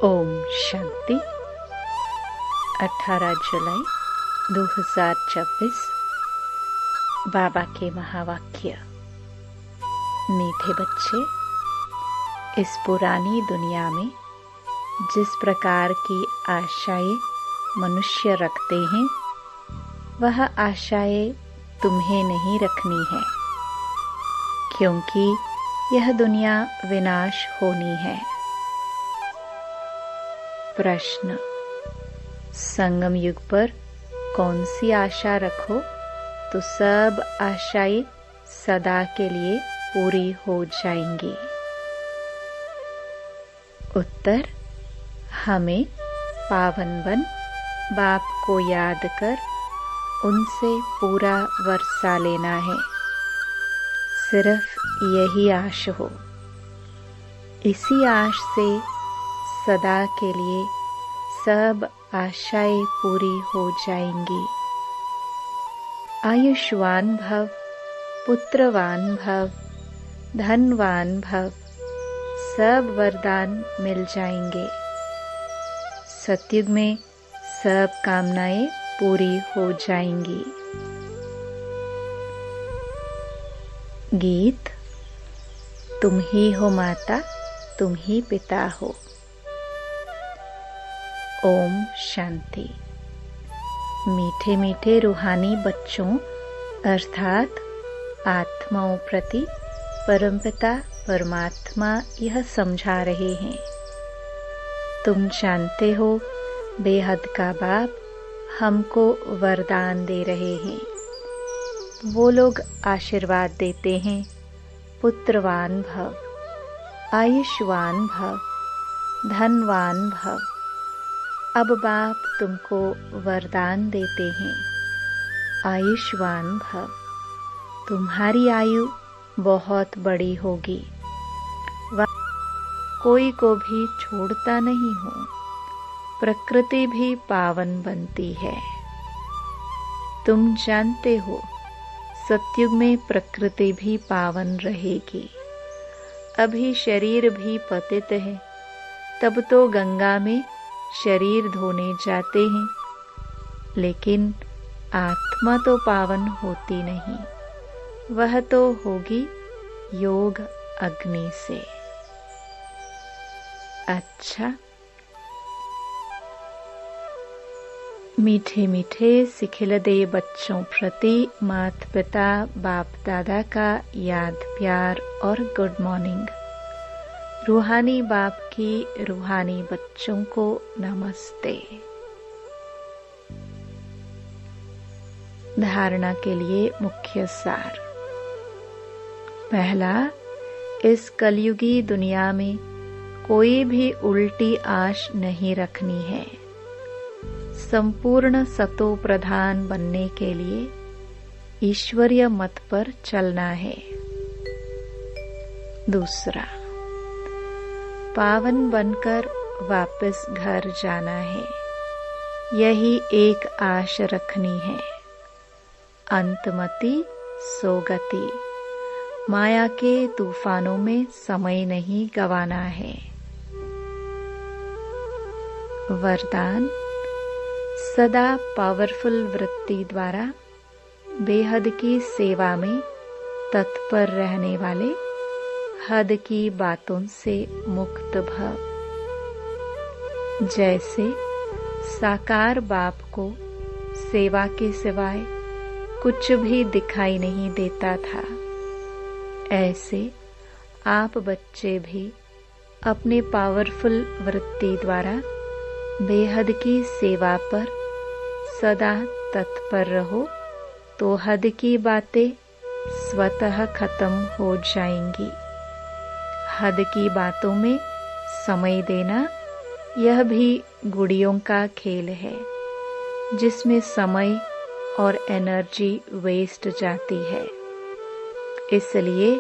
ओम शांति। 18 जुलाई 2024। बाबा के महावाक्य। मीठे बच्चे, इस पुरानी दुनिया में जिस प्रकार की आशाएं मनुष्य रखते हैं, वह आशाएं तुम्हें नहीं रखनी है, क्योंकि यह दुनिया विनाश होनी है। प्रश्न: संगम युग पर कौन सी आशा रखो तो सब आशाएं सदा के लिए पूरी हो जाएंगी? उत्तर: हमें पावनवन बाप को याद कर उनसे पूरा वर्षा लेना है। सिर्फ यही आश हो। इसी आश से सदा के लिए सब आशाएं पूरी हो जाएंगी। आयुष्मान भव, पुत्रवान भव, धनवान भव, सब वरदान मिल जाएंगे। सतयुग में सब कामनाएं पूरी हो जाएंगी। गीत: तुम ही हो माता, तुम ही पिता हो। ओम शांति। मीठे मीठे रूहानी बच्चों अर्थात आत्माओं प्रति परमपिता परमात्मा यह समझा रहे हैं। तुम जानते हो, बेहद का बाप हमको वरदान दे रहे हैं। वो लोग आशीर्वाद देते हैं, पुत्रवान भव, आयुष्वान भव, धनवान भव। अब बाप तुमको वरदान देते हैं, आयुष्वान भव, तुम्हारी आयु बहुत बड़ी होगी। कोई को भी छोड़ता नहीं हो, प्रकृति भी पावन बनती है। तुम जानते हो, सतयुग में प्रकृति भी पावन रहेगी। अभी शरीर भी पतित है, तब तो गंगा में शरीर धोने जाते हैं, लेकिन आत्मा तो पावन होती नहीं, वह तो होगी योग अग्नि से। अच्छा, मीठे मीठे सिखिलदे बच्चों प्रति माता पिता बाप दादा का याद प्यार और गुड मॉर्निंग। रूहानी बाप की रूहानी बच्चों को नमस्ते। धारणा के लिए मुख्य सार। पहला, इस कलयुगी दुनिया में कोई भी उल्टी आश नहीं रखनी है। संपूर्ण सतो प्रधान बनने के लिए ईश्वरीय मत पर चलना है। दूसरा, पावन बनकर वापस घर जाना है। यही एक आश रखनी है। अंतमति सोगति। माया के तूफानों में समय नहीं गंवाना है। वरदान: सदा पावरफुल वृत्ति द्वारा बेहद की सेवा में तत्पर रहने वाले हद की बातों से मुक्त भव। जैसे साकार बाप को सेवा के सिवाय कुछ भी दिखाई नहीं देता था, ऐसे आप बच्चे भी अपने पावरफुल वृत्ति द्वारा बेहद की सेवा पर सदा तत्पर रहो, तो हद की बातें स्वतः खत्म हो जाएंगी। हद की बातों में समय देना यह भी गुड़ियों का खेल है, जिसमें समय और एनर्जी वेस्ट जाती है। इसलिए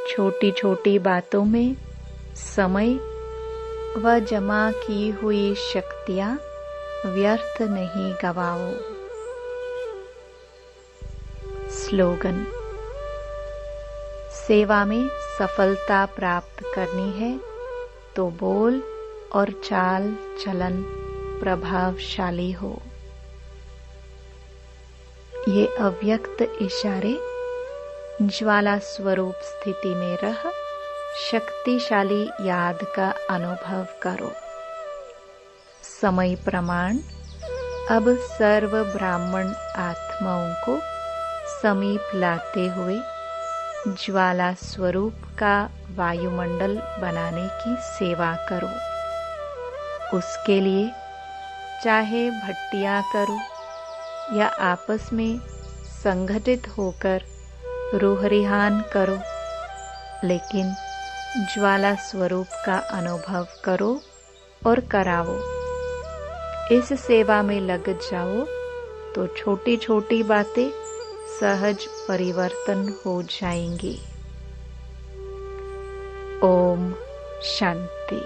छोटी छोटी बातों में समय व जमा की हुई शक्तियां व्यर्थ नहीं गवाओ। स्लोगन: सेवा में सफलता प्राप्त करनी है तो बोल, और चाल चलन प्रभावशाली हो। ये अव्यक्त इशारे ज्वाला स्वरूप स्थिति में रह शक्तिशाली याद का अनुभव करो। समय प्रमाण अब सर्व ब्राह्मण आत्माओं को समीप लाते हुए ज्वाला स्वरूप का वायुमंडल बनाने की सेवा करो। उसके लिए चाहे भट्टियां करो या आपस में संगठित होकर रूहरिहान करो, लेकिन ज्वाला स्वरूप का अनुभव करो और कराओ। इस सेवा में लग जाओ तो छोटी छोटी बातें सहज परिवर्तन हो जाएंगी। ओम शांति।